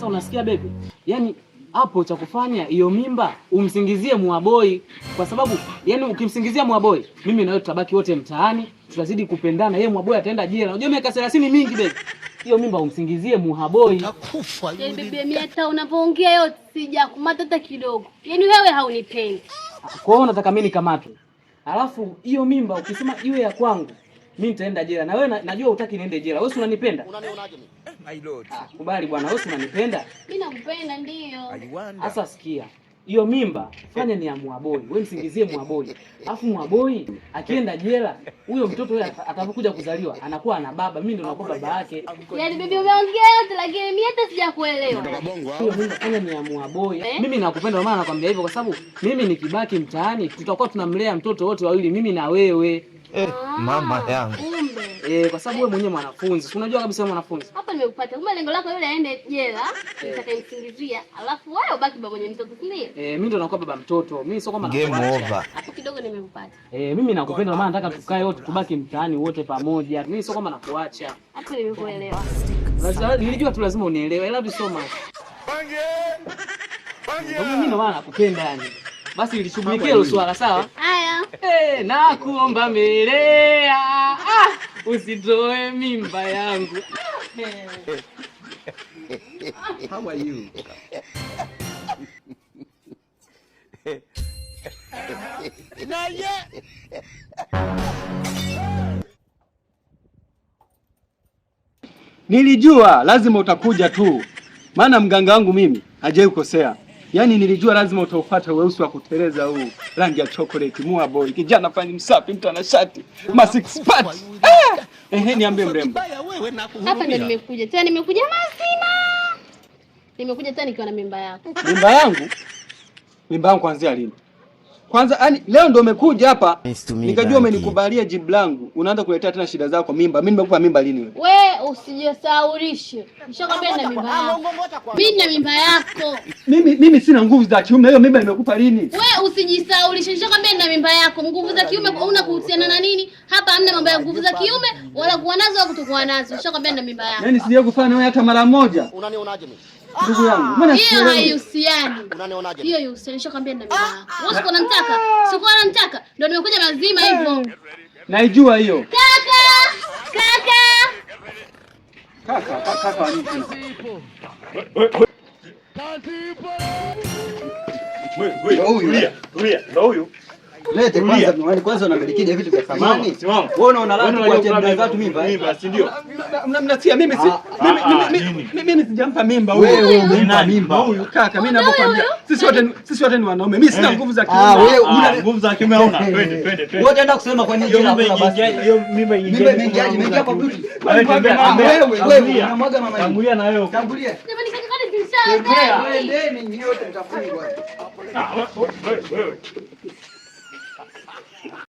Sasa unasikia bebe? Yaani hapo cha kufanya hiyo mimba umsingizie Mwaboi, kwa sababu yani ukimsingizia Mwaboi, mimi na wewe tutabaki wote mtaani, tutazidi kupendana. Yeye Mwaboi ataenda jela. Unajua miaka 30 mingi bebe. Hiyo mimba umsingizie Mwaboi. Utakufa yule. Bebe mimi hata unapoongea yote sijakumata hata kidogo. Yaani wewe haunipendi. Kwa hiyo unataka mimi nikamatwe. Alafu hiyo mimba ukisema iwe ya kwangu, mimi nitaenda jela. Na wewe najua hutaki niende jela. Wewe si unanipenda? Unanionaje mimi? My lord. Kubali bwana, wewe si unanipenda? Mimi nakupenda ndio. Sasa sikia. Hiyo mimba fanya ni ya Mwaboi. Wewe msingizie Mwaboi. Alafu Mwaboi akienda jela, huyo mtoto yeye atakapokuja kuzaliwa anakuwa ana baba. Mimi ndo nakuwa baba yake. Yaani bibi umeongea yote lakini mimi hata sijakuelewa. Hiyo mimba fanya ni ya Mwaboi. Mimi nakupenda maana nakwambia hivyo kwa sababu mimi nikibaki mtaani tutakuwa tunamlea mtoto wote wawili, mimi na wewe. Mama yangu. Kwa sababu wewe mwenyewe mwanafunzi. Si unajua kabisa wewe mwanafunzi. Hapa nimekupata. Kumbe lengo lako yule aende jela, nitakayemsingizia. Alafu wewe ubaki baba mwenye mtoto, si ndio? Mimi ndo nakuwa baba mtoto. Mimi sio kama game over. Hapo kidogo nimekupata. Mimi nakupenda maana nataka tukae wote tubaki mtaani wote pamoja. Mimi sio kama nakuacha. Hapo nimekuelewa. Nilijua tu lazima unielewe. I love you so much. Mimi ndo maana nakupenda yani. Basi nilishughulikia hilo swala sawa? Haya. Nakuomba Melea. Usitoe mimba yangu. How are you? Nilijua lazima utakuja tu. Maana mganga wangu mimi hajawahi kukosea. Yaani nilijua lazima utaupata weusi wa kuteleza huu. Rangi ya chocolate, Mwaboi. Kijana fani msafi, mtu ana shati. Ma six pack. Niambie mrembo. Hapa ndo nimekuja. Tena nimekuja mazima. Nimekuja tena nikiwa na mimba yako. Mimba yangu? Mimba yangu kuanzia lini? Kwanza yani leo ndo umekuja hapa. Nikajua umenikubalia jibu langu. Unaanza kuletea tena shida zako mimba. Mimi nimekupa mimba lini wewe? Wewe usijisaurishe. Nishakwambia na mimba yako. Mimi na mimba yako. Mimi sina nguvu za kiume. Hiyo mimba nimekupa lini? Wewe usijisaurishe. Nishakwambia na mimba yako. Nguvu za kiume una kuhusiana na nini? Hapa hamna mambo ya nguvu za kiume wala kuwa nazo au kutokuwa nazo. Nishakwambia na mimba yako. Yaani sijawahi kufanya wewe hata mara moja. Unanionaje mimi? Ndugu yangu, mbona hiyo haihusiani? Unanionaje? Hiyo haihusiani. Nishakwambia na mimba yako. Wewe uko unamtaka? Siko unamtaka. Ndio nimekuja mazima hivyo. Naijua hiyo. Kaka wa nini? Wewe, tulia, huyu. Lete kwanza unamiliki vitu vya thamani. Wewe unaona lazima kuacha mimba watu mimba, si ndio? Mnatia mimi sijampa mimba huyo. Wewe umempa mimba huyu kaka. Mimi ninapokuambia sisi wote ni wanaume. Mimi sina nguvu za kiume. Wewe una nguvu za kiume hauna. Twende. Wewe utaenda kusema kwa nini jela kuna basi. Hiyo mimba imeingia kwa beauty. Wewe unamwaga mama. Tangulia na wewe. Tangulia. Jamani kaka, Wewe ndeni nyote mtafungwa. Wewe.